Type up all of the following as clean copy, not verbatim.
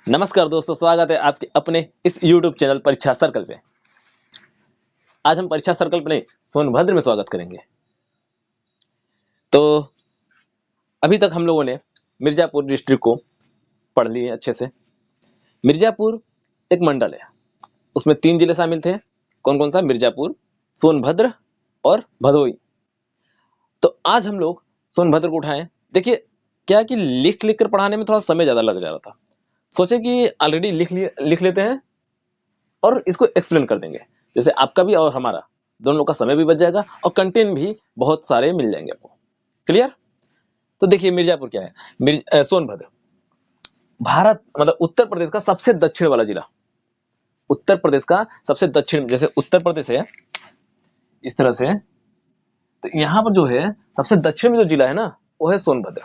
नमस्कार दोस्तों, स्वागत है आपके अपने इस YouTube चैनल परीक्षा सर्कल पे। आज हम परीक्षा सर्कल पे नहीं, सोनभद्र में स्वागत करेंगे। तो अभी तक हम लोगों ने मिर्जापुर डिस्ट्रिक्ट को पढ़ लिए अच्छे से। मिर्जापुर एक मंडल है, उसमें 3 जिले शामिल थे। कौन कौन सा? मिर्जापुर, सोनभद्र और भदोही। तो आज हम लोग सोनभद्र को उठाएं। देखिए क्या है कि लिख लिख कर पढ़ाने में थोड़ा समय ज़्यादा लग जा रहा था। सोचे कि ऑलरेडी लिख लेते हैं और इसको एक्सप्लेन कर देंगे, जैसे आपका भी और हमारा दोनों लोग का समय भी बच जाएगा और कंटेंट भी बहुत सारे मिल जाएंगे आपको। क्लियर? तो देखिए मिर्जापुर क्या है। सोनभद्र भारत मतलब उत्तर प्रदेश का सबसे दक्षिण वाला जिला। उत्तर प्रदेश का सबसे दक्षिण, जैसे उत्तर प्रदेश है इस तरह से, तो यहाँ पर जो है सबसे दक्षिण में जो जिला है ना, वो है सोनभद्र।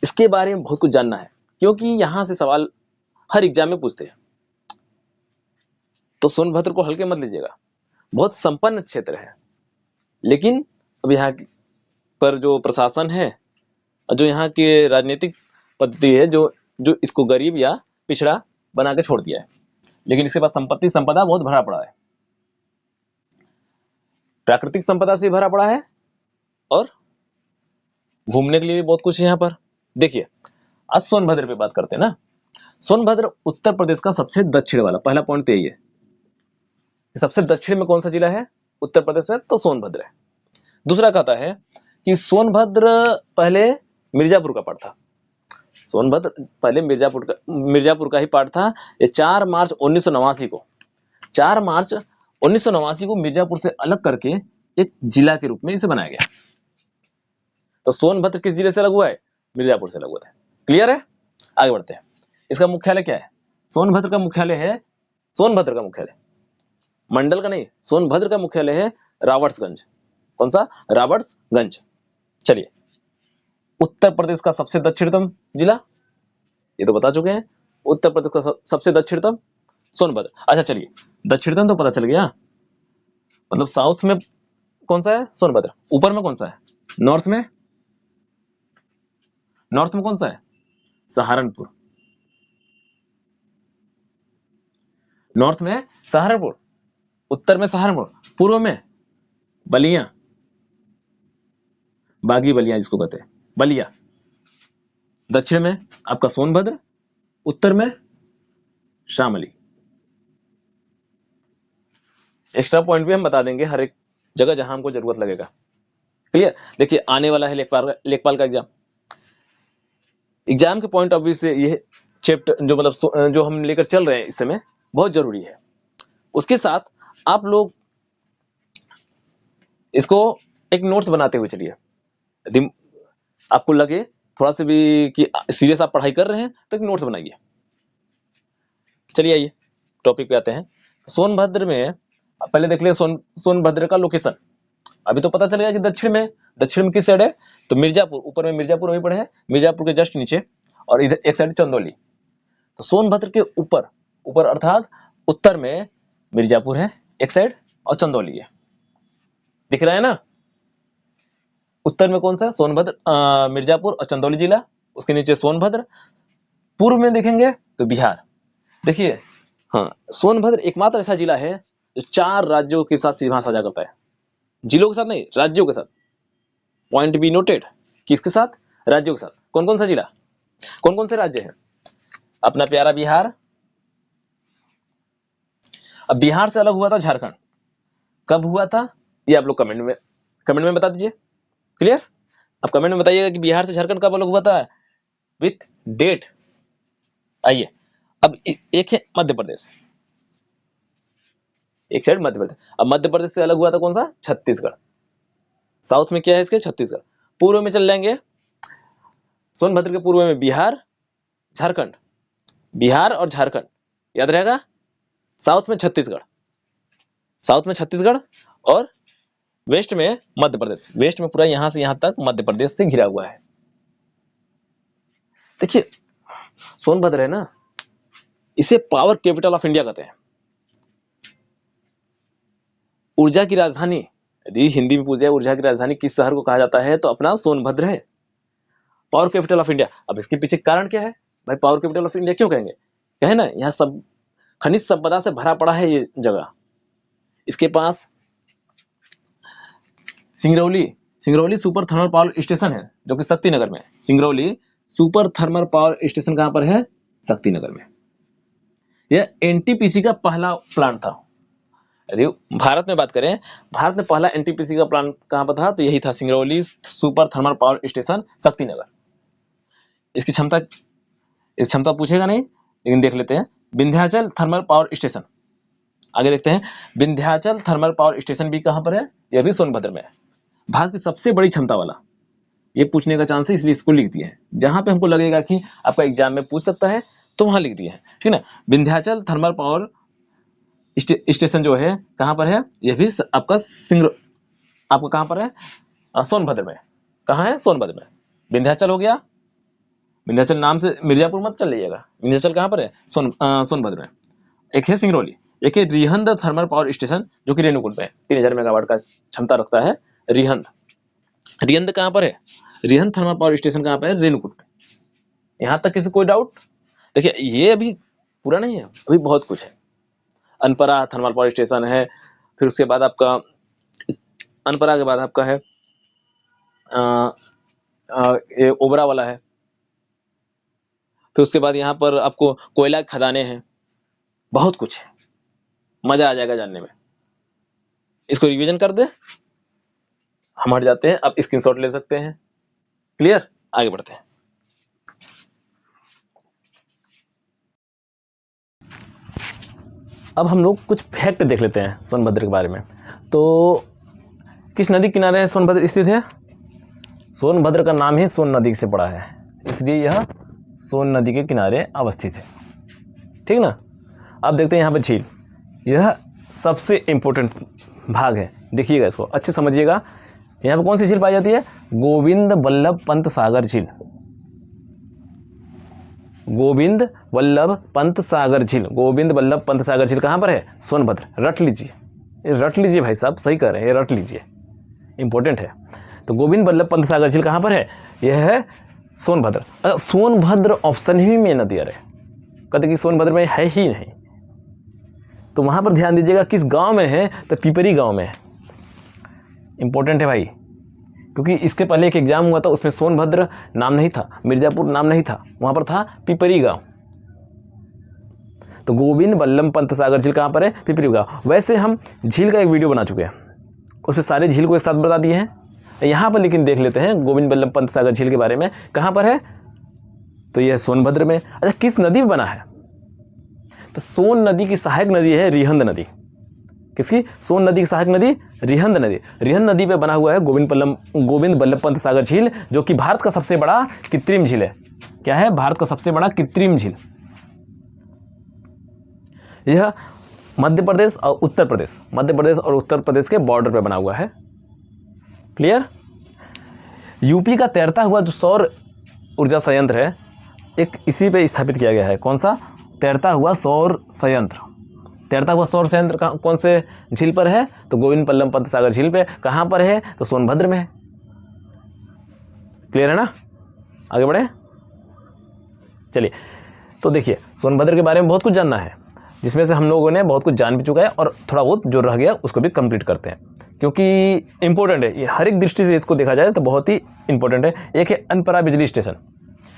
इसके बारे में बहुत कुछ जानना है, क्योंकि यहाँ से सवाल हर एग्जाम में पूछते हैं। तो सोनभद्र को हल्के मत लीजिएगा, बहुत संपन्न क्षेत्र है। लेकिन अब यहाँ पर जो प्रशासन है, जो यहाँ के राजनीतिक पद्धति है, जो जो इसको गरीब या पिछड़ा बना के छोड़ दिया है। लेकिन इसके पास संपत्ति संपदा बहुत भरा पड़ा है, प्राकृतिक संपदा से भरा पड़ा है और घूमने के लिए भी बहुत कुछ है यहाँ पर। देखिए आज सोनभद्र पे बात करते हैं ना। सोनभद्र उत्तर प्रदेश का सबसे दक्षिण वाला, पहला पॉइंट तो यही है। सबसे दक्षिण में कौन सा जिला है उत्तर प्रदेश में? तो सोनभद्र है। दूसरा कहता है कि सोनभद्र पहले मिर्जापुर का पार्ट था। सोनभद्र पहले मिर्जापुर का ही पार्ट था। ये 4 मार्च 1989 को मिर्जापुर से अलग करके एक जिला के रूप में इसे बनाया गया। तो सोनभद्र किस जिले से अलग हुआ है? मिर्जापुर से अलग हुआ है। क्लियर है? आगे बढ़ते हैं। इसका मुख्यालय क्या है? सोनभद्र का मुख्यालय मंडल का नहीं, सोनभद्र का मुख्यालय है राबर्ट्सगंज। कौन सा? राबर्ट्सगंज। चलिए, उत्तर प्रदेश का सबसे दक्षिणतम जिला, ये तो बता चुके हैं। उत्तर प्रदेश का सबसे दक्षिणतम सोनभद्र। अच्छा चलिए, दक्षिणतम तो पता चल गया, मतलब साउथ में कौन सा है? सोनभद्र। ऊपर में कौन सा है? नॉर्थ में कौन सा है? सहारनपुर। नॉर्थ में सहारनपुर, उत्तर में सहारनपुर, पूर्व में बलिया, बागी बलिया जिसको कहते हैं, बलिया। दक्षिण में आपका सोनभद्र, उत्तर में शामली। एक्स्ट्रा पॉइंट भी हम बता देंगे हर एक जगह जहां हमको जरूरत लगेगा। क्लियर? देखिए आने वाला है लेखपाल का एग्जाम के पॉइंट ऑफ व्यू से ये चैप्टर जो मतलब जो हम लेकर चल रहे हैं इस समय बहुत जरूरी है। उसके साथ आप लोग इसको एक नोट्स बनाते हुए चलिए। यदि आपको लगे थोड़ा सा भी कि सीरियस आप पढ़ाई कर रहे हैं तो एक नोट्स बनाइए। चलिए आइए टॉपिक पे आते हैं। सोनभद्र में पहले देख लिया सोनभद्र का लोकेशन। अभी तो पता चल गया कि दक्षिण में किस साइड है? तो मिर्जापुर, ऊपर में मिर्जापुर वहीं पड़े है, मिर्जापुर के जस्ट नीचे, और इधर एक साइड चंदौली। तो सोनभद्र के ऊपर अर्थात उत्तर में मिर्जापुर है एक साइड और चंदौली है। दिख रहा है ना? उत्तर में कौन सा है? सोनभद्र, मिर्जापुर और चंदौली जिला, उसके नीचे सोनभद्र। पूर्व में देखेंगे तो बिहार। देखिए हाँ, सोनभद्र एकमात्र ऐसा जिला है जो 4 राज्यों के साथ सीमा साझा करता है। जिलों के साथ नहीं, राज्यों के साथ। Point be noted. किसके साथ? राज्यों के साथ। कौन कौन सा जिला, कौन कौन से राज्य हैं? अपना प्यारा बिहार। अब बिहार से अलग हुआ था झारखंड। कब हुआ था ये आप लोग कमेंट में बता दीजिए। क्लियर? अब कमेंट में बताइएगा कि बिहार से झारखंड कब अलग हुआ था विथ डेट। आइए, अब एक है मध्य प्रदेश, एक साइड मध्य प्रदेश। अब मध्य प्रदेश से अलग हुआ था कौन सा? छत्तीसगढ़। साउथ में क्या है इसके? छत्तीसगढ़। पूर्व में चल जाएंगे, सोनभद्र के पूर्व में बिहार, झारखंड, बिहार और झारखंड याद रहेगा। साउथ में छत्तीसगढ़ और वेस्ट में मध्य प्रदेश। वेस्ट में पूरा यहां से यहां तक मध्य प्रदेश से घिरा हुआ है। देखिए सोनभद्र है ना, इसे पावर कैपिटल ऑफ इंडिया कहते हैं, ऊर्जा की राजधानी। यदि हिंदी में पूछ दिया ऊर्जा की राजधानी किस शहर को कहा जाता है, तो अपना सोनभद्र है, पावर कैपिटल ऑफ इंडिया। अब इसके पीछे कारण क्या है? भाई पावर कैपिटल ऑफ इंडिया क्यों कहेंगे? कहे ना, यहाँ सब खनिज संपदा से भरा पड़ा है ये जगह। इसके पास Singrauli super thermal power station है जो कि शक्तिनगर में। Singrauli super thermal power station कहाँ पर है? शक्तिनगर में। यह एनटीपीसी का पहला प्लांट था। यदि भारत में बात करें, भारत में पहला एनटीपीसी का प्लांट कहाँ पर था? तो यही था, Singrauli super thermal power station Shaktinagar. इसकी क्षमता पूछेगा नहीं, लेकिन देख लेते हैं। विंध्याचल थर्मल पावर स्टेशन, आगे देखते हैं। विंध्याचल थर्मल पावर स्टेशन भी कहाँ पर है? यह भी सोनभद्र में है। भारत की सबसे बड़ी क्षमता वाला, ये पूछने का चांस है, इसलिए इसको लिख दिए हैं। जहां पे हमको लगेगा कि आपका एग्जाम में पूछ सकता है तो वहां लिख दिए हैं, ठीक ना। विंध्याचल थर्मल पावर स्टेशन जो है कहां पर है? यह भी आपका आपका कहां पर है? सोनभद्र में। कहां है? सोनभद्र में। विंध्याचल हो गया, विंध्याचल नाम से मिर्जापुर मत चल जाइएगा। विंध्याचल कहां पर है? सोनभद्र में। एक है सिंगरौली, एक है रिहंद थर्मल पावर स्टेशन जो कि रेणुकूट में 3000 मेगावाट का क्षमता रखता है। रिहंद कहां पर है? रिहंद थर्मल पावर स्टेशन कहां पर है? रेणुकूट में। यहां तक किसी कोई डाउट? देखिए, ये अभी पूरा नहीं है, अभी बहुत कुछ है। अनपरा थर्मल पावर स्टेशन है, फिर उसके बाद आपका अनपरा के बाद आपका है ये ओबरा वाला है। फिर उसके बाद यहाँ पर आपको कोयला खदानें हैं, बहुत कुछ है, मजा आ जाएगा जानने में। इसको रिवीजन कर दे, हम हट जाते हैं। आप स्क्रीनशॉट ले सकते हैं। क्लियर? आगे बढ़ते हैं। अब हम लोग कुछ फैक्ट देख लेते हैं सोनभद्र के बारे में। तो किस नदी किनारे सोनभद्र स्थित है? सोनभद्र का नाम ही सोन नदी से पड़ा है, इसलिए यह सोन नदी के किनारे अवस्थित है, ठीक ना। अब देखते हैं यहाँ पर झील, यह सबसे इम्पोर्टेंट भाग है। देखिएगा, इसको अच्छे समझिएगा। यहाँ पर कौन सी झील पाई जाती है? गोविंद वल्लभ पंत सागर झील। गोविंद वल्लभ पंत सागर झील, गोविंद वल्लभ पंत सागर झील कहाँ पर है? सोनभद्र। रट लीजिए, रट लीजिए भाई साहब, सही कर रहे हैं, रट लीजिए, इंपॉर्टेंट है। तो गोविंद वल्लभ पंत सागर झील कहाँ पर है? यह है सोनभद्र। सोनभद्र ऑप्शन ही में न दिया रहे, कहते कि सोनभद्र में है ही नहीं, तो वहाँ पर ध्यान दीजिएगा किस गांव में है? तो पिपरी गांव में है। इंपॉर्टेंट है भाई, क्योंकि इसके पहले एक एग्जाम हुआ था, उसमें सोनभद्र नाम नहीं था, मिर्जापुर नाम नहीं था, वहाँ पर था पिपरी गांव। तो गोविंद वल्लभ पंत सागर झील कहाँ पर है? पिपरी गांव। वैसे हम झील का एक वीडियो बना चुके हैं, उसमें सारे झील को एक साथ बता दिए हैं। यहाँ पर लेकिन देख लेते हैं गोविंद वल्लभ पंत सागर झील के बारे में, कहाँ पर है? तो यह सोनभद्र में। अच्छा, किस नदी में बना है? तो सोन नदी की सहायक नदी है रिहंद नदी। किसकी? सोन नदी की सहायक नदी रिहंद नदी। रिहंद नदी पे बना हुआ है गोविंद वल्लभ पंत सागर झील, जो कि भारत का सबसे बड़ा कृत्रिम झील है। क्या है? भारत का सबसे बड़ा कृत्रिम झील। यह मध्य प्रदेश और उत्तर प्रदेश के बॉर्डर पे बना हुआ है। क्लियर? यूपी का तैरता हुआ जो सौर ऊर्जा संयंत्र है, एक इसी पे स्थापित किया गया है। कौन सा? तैरता हुआ सौर संयंत्र। तैरता हुआ सौर संयंत्र कौन से झील पर है? तो गोविंद वल्लभ पंत सागर झील पे। कहाँ पर है? तो सोनभद्र में है। क्लियर है ना? आगे बढ़े, चलिए। तो देखिए, सोनभद्र के बारे में बहुत कुछ जानना है, जिसमें से हम लोगों ने बहुत कुछ जान भी चुका है, और थोड़ा बहुत जो रह गया उसको भी कंप्लीट करते हैं, क्योंकि इंपॉर्टेंट है ये। हर एक दृष्टि से इसको देखा जाए तो बहुत ही इंपॉर्टेंट है। एक है अनपरा बिजली स्टेशन,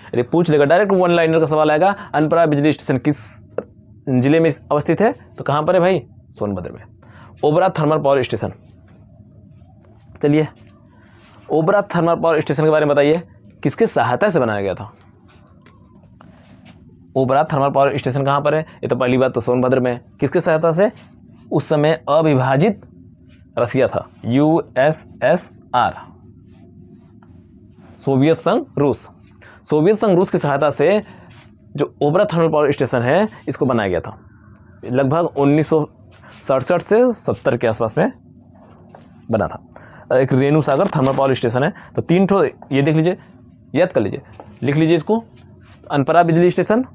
अरे पूछ लेगा, डायरेक्ट वन लाइनर का सवाल आएगा। अनपरा बिजली स्टेशन किस जिले में अवस्थित है? तो कहाँ पर है भाई? सोनभद्र में। ओबरा थर्मल पावर स्टेशन, चलिए ओबरा थर्मल पावर स्टेशन के बारे में बताइए, किसके सहायता से बनाया गया था? ओबरा थर्मल पावर स्टेशन कहाँ पर है? ये तो पहली बात तो सोनभद्र में। किसके सहायता से? उस समय अविभाजित रसिया था, USSR, सोवियत संघ रूस। सोवियत संघ रूस की सहायता से जो ओबरा थर्मल पावर स्टेशन है, इसको बनाया गया था। लगभग 1967 से 70 के आसपास में बना था। एक रेणु सागर थर्मल पावर स्टेशन है। तो 3 ठो ये देख लीजिए, याद कर लीजिए, लिख लीजिए इसको। अनपरा बिजली station,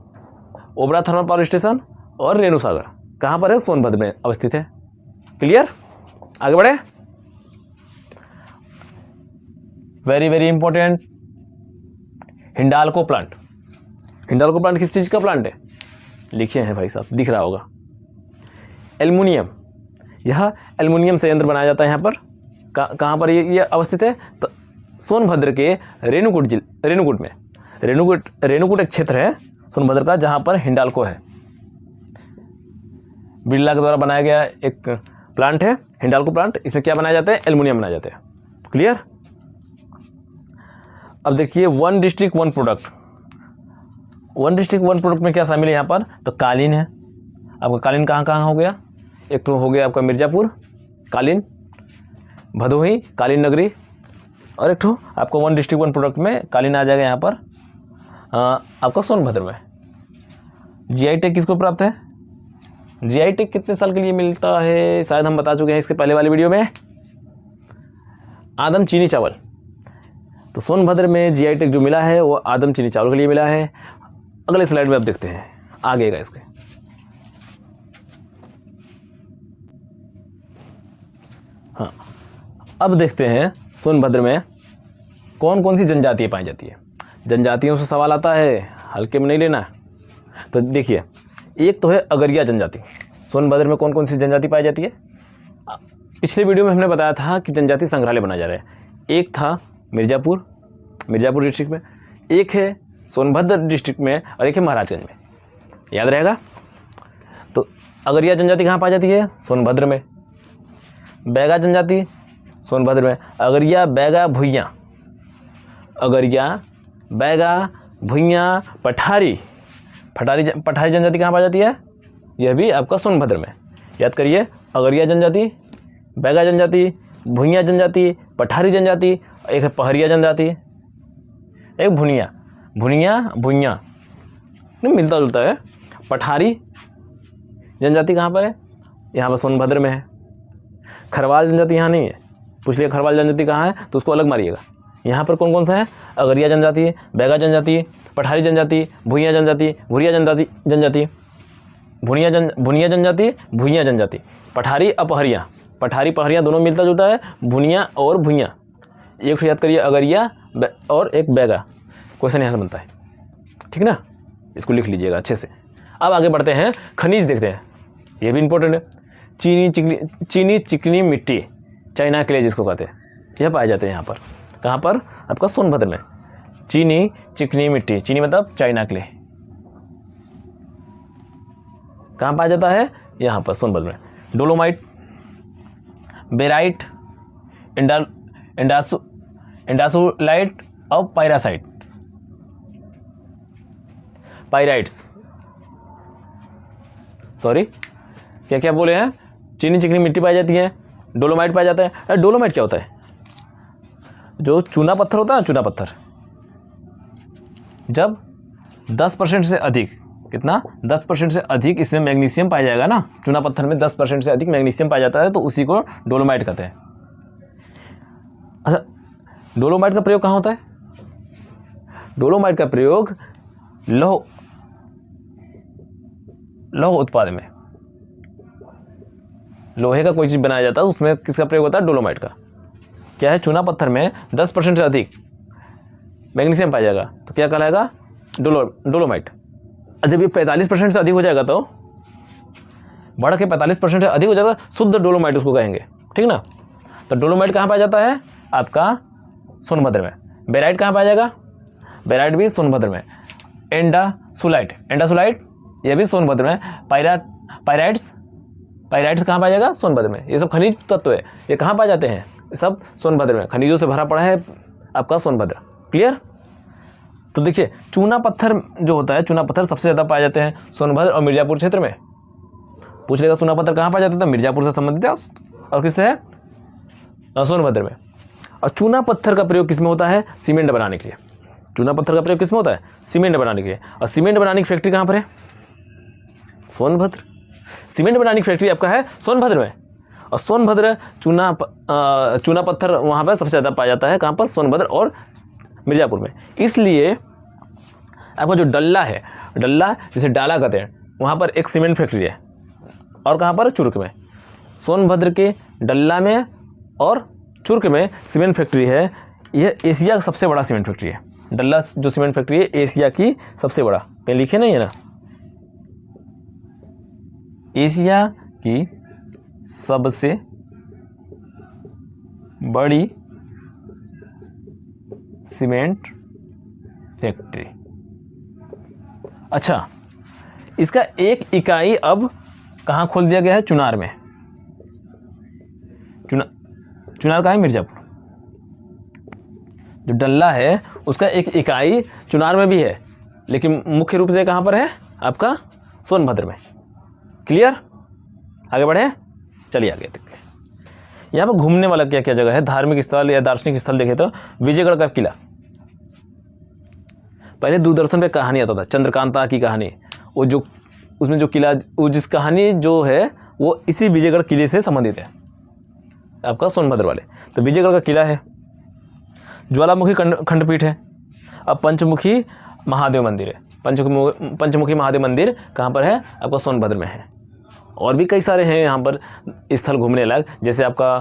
Obra thermal power station और रेणु सागर कहाँ पर है? सोनभद्र में अवस्थित है। क्लियर? आगे बढ़े। Very very important, Hindalco plant. Hindalco plant किस चीज़ का प्लांट है? लिखे हैं भाई साहब, दिख रहा होगा, एल्युमिनियम। यह एल्युमिनियम संयंत्र बनाया जाता है यहाँ पर। कहाँ पर ये अवस्थित है? तो सोनभद्र के रेणुकूट में। रेणुकूट एक क्षेत्र है सोनभद्र का जहाँ पर हिंडाल्को है। बिरला के द्वारा बनाया गया एक प्लांट है हिंडाल्को प्लांट। इसमें क्या बनाया जाता है? एल्युमिनियम बनाया जाता है। क्लियर? अब देखिए, one district one product. One district one product में क्या शामिल है यहाँ पर? तो कालीन है। आपका कालीन कहाँ कहाँ हो गया? एक तो हो गया आपका मिर्ज़ापुर कालीन, भदोही कालीन नगरी, और एक तो आपको वन डिस्ट्रिक्ट वन प्रोडक्ट में कालीन आ जाएगा यहाँ पर आपका सोनभद्र में। जीआई टैग किसको प्राप्त है? जीआई टैग कितने साल के लिए मिलता है? शायद हम बता चुके हैं इसके पहले वाले वीडियो में। आदम चीनी चावल। तो सोनभद्र में जीआई टैग जो मिला है वो आदम चीनी चावल के लिए मिला है। अगले स्लाइड में आप देखते हैं आगे का इसके। हाँ, अब देखते हैं सोनभद्र में कौन कौन सी जनजातियाँ पाई जाती है। जनजातियों से सवाल आता है, हल्के में नहीं लेना। तो देखिए, एक तो है अगरिया जनजाति। सोनभद्र में कौन कौन सी जनजाति पाई जाती है? पिछले वीडियो में हमने बताया था कि जनजाति संग्रहालय बनाया जा रहा है। एक था मिर्ज़ापुर डिस्ट्रिक्ट में, एक है सोनभद्र डिस्ट्रिक्ट में, और एक है महाराजगंज में। याद रहेगा? तो अगरिया जनजाति कहाँ पाई जाती है? सोनभद्र में। बैगा जनजाति सोनभद्र में। अगरिया, बैगा, भुइयाँ। अगरिया, बैगा, भुइयाँ, पठारी जनजाति कहाँ पाई जाती है? यह भी आपका सोनभद्र में। याद करिए, अगरिया जनजाति, बैगा जनजाति, भुइयाँ जनजाति, पठारी जनजाति, एक है पहरिया जनजाति, एक भुइयाँ नहीं मिलता जुलता है। पठारी जनजाति कहाँ पर है? यहाँ पर सोनभद्र में है। खरवाल जनजाति यहाँ नहीं है। पूछ लिया खरवाल जनजाति कहाँ है तो उसको अलग मारिएगा। यहाँ पर कौन कौन सा है? अगरिया जनजाति, बैगा जनजाति, पठारी जनजाति, भुइयाँ जनजाति, भुइयाँ जनजाति, पठारी अपहरिया। पठारी पहरिया दोनों मिलता जुलता है। भुनिया और भुइयाँ। एक से याद करिए, अगरिया और एक बैगा। क्वेश्चन यहाँ से बनता है, ठीक ना? इसको लिख लीजिएगा अच्छे से। अब आगे बढ़ते हैं, खनिज देखते हैं, ये भी इंपॉर्टेंट है। चीनी चिकनी मिट्टी, चाइना क्ले जिसको कहते हैं, यह पाए जाते हैं यहाँ पर। कहाँ पर? आपका सोनभद्र में। चीनी चिकनी मिट्टी, चीनी मतलब चाइना क्ले, कहाँ पाया जाता है? यहाँ पर सोनभद्र में। डोलोमाइट, बेराइट, इंडासुलाइट और पाइराइट्स। सॉरी, क्या क्या बोले हैं? चीनी चिकनी मिट्टी पाई जाती है, डोलोमाइट पाया जाता है। डोलोमाइट क्या होता है? जो चूना पत्थर होता है, चूना पत्थर जब 10% से अधिक, कितना? 10% से अधिक इसमें मैग्नीशियम पाया जाएगा ना, चूना पत्थर में 10% से अधिक मैग्नीशियम पाया जाता है, तो उसी को डोलोमाइट कहते हैं। अच्छा, डोलोमाइट का प्रयोग कहाँ होता है? डोलोमाइट का प्रयोग लौह उत्पादन में, लोहे का कोई चीज़ बनाया जाता है उसमें किसका प्रयोग होता है? डोलोमाइट का। क्या है? चूना पत्थर में 10% से अधिक मैग्नीशियम पाया जाएगा तो क्या कहलाएगा? डोलोमाइट। जब ये 45% से अधिक हो जाएगा तो बढ़ के 45% से अधिक हो जाएगा, शुद्ध डोलोमाइट उसको कहेंगे, ठीक ना? तो डोलोमाइट कहाँ पाया जाता है? आपका सोनभद्र में। बेराइट कहाँ पाया जाएगा? बेराइट भी सोनभद्र में। एंडासुलाइट ये भी सोनभद्र में। पाइराइट्स कहाँ पाया जाएगा? सोनभद्र में। ये सब खनिज तत्व है, ये कहाँ पाए जाते हैं? सब सोनभद्र में। खनिजों से भरा पड़ा है आपका सोनभद्र। क्लियर? तो देखिए, चूना पत्थर जो होता है, चूना पत्थर सबसे ज़्यादा पाए जाते हैं सोनभद्र और मिर्ज़ापुर क्षेत्र में। पूछ लेगा चूना पत्थर कहाँ पाया जाता था? मिर्ज़ापुर से संबंधित है और किससे है? सोनभद्र में। और चूना पत्थर का प्रयोग किस में होता है? सीमेंट बनाने के लिए। चूना पत्थर का प्रयोग किस में होता है? सीमेंट बनाने के लिए। और सीमेंट बनाने की फैक्ट्री कहाँ पर है? सोनभद्र। सीमेंट बनाने की फैक्ट्री आपका है सोनभद्र में। और सोनभद्र चूना पत्थर वहाँ पर सबसे ज़्यादा पाया जाता है। कहाँ पर? सोनभद्र और मिर्ज़ापुर में। इसलिए आपका जो डल्ला है, डल्ला जिसे डाला कहते हैं, वहाँ पर एक सीमेंट फैक्ट्री है। और कहाँ पर? चुर्क में। सोनभद्र के डल्ला में और चुर्क में सीमेंट फैक्ट्री है। यह एशिया का सबसे बड़ा सीमेंट फैक्ट्री है। डल्ला जो सीमेंट फैक्ट्री है एशिया की सबसे बड़ा, कहीं लिखे नहीं है ना, एशिया की सबसे बड़ी सीमेंट फैक्ट्री। अच्छा, इसका एक इकाई अब कहाँ खोल दिया गया है? चुनार में। चुनार कहाँ है? मिर्जापुर। जो डल्ला है उसका एक इकाई चुनार में भी है, लेकिन मुख्य रूप से कहाँ पर है? आपका सोनभद्र में। क्लियर? आगे बढ़े, चलिए आगे देखते हैं। यहाँ पर घूमने वाला क्या क्या जगह है, धार्मिक स्थल या दार्शनिक स्थल देखे तो विजयगढ़ का किला। पहले दूरदर्शन पे कहानी आता था, चंद्रकांता की कहानी, वो जो उसमें जो किला, वो जिस कहानी जो है वो इसी विजयगढ़ किले से संबंधित है, आपका सोनभद्र वाले। तो विजयगढ़ का किला है, ज्वालामुखी खंडपीठ है, अब पंचमुखी महादेव मंदिर है। पंचमुखी महादेव मंदिर कहाँ पर है? आपका सोनभद्र में है। और भी कई सारे हैं यहाँ पर स्थल घूमने लायक, जैसे आपका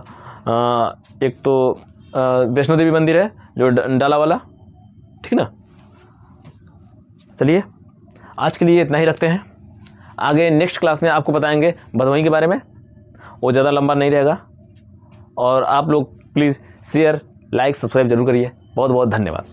एक तो वैष्णो देवी मंदिर है जो डाला वाला, ठीक ना। चलिए आज के लिए इतना ही रखते हैं, आगे नेक्स्ट क्लास में आपको बताएंगे भदोही के बारे में, वो ज़्यादा लंबा नहीं रहेगा। और आप लोग प्लीज़ शेयर, लाइक, सब्सक्राइब जरूर करिए। बहुत बहुत धन्यवाद।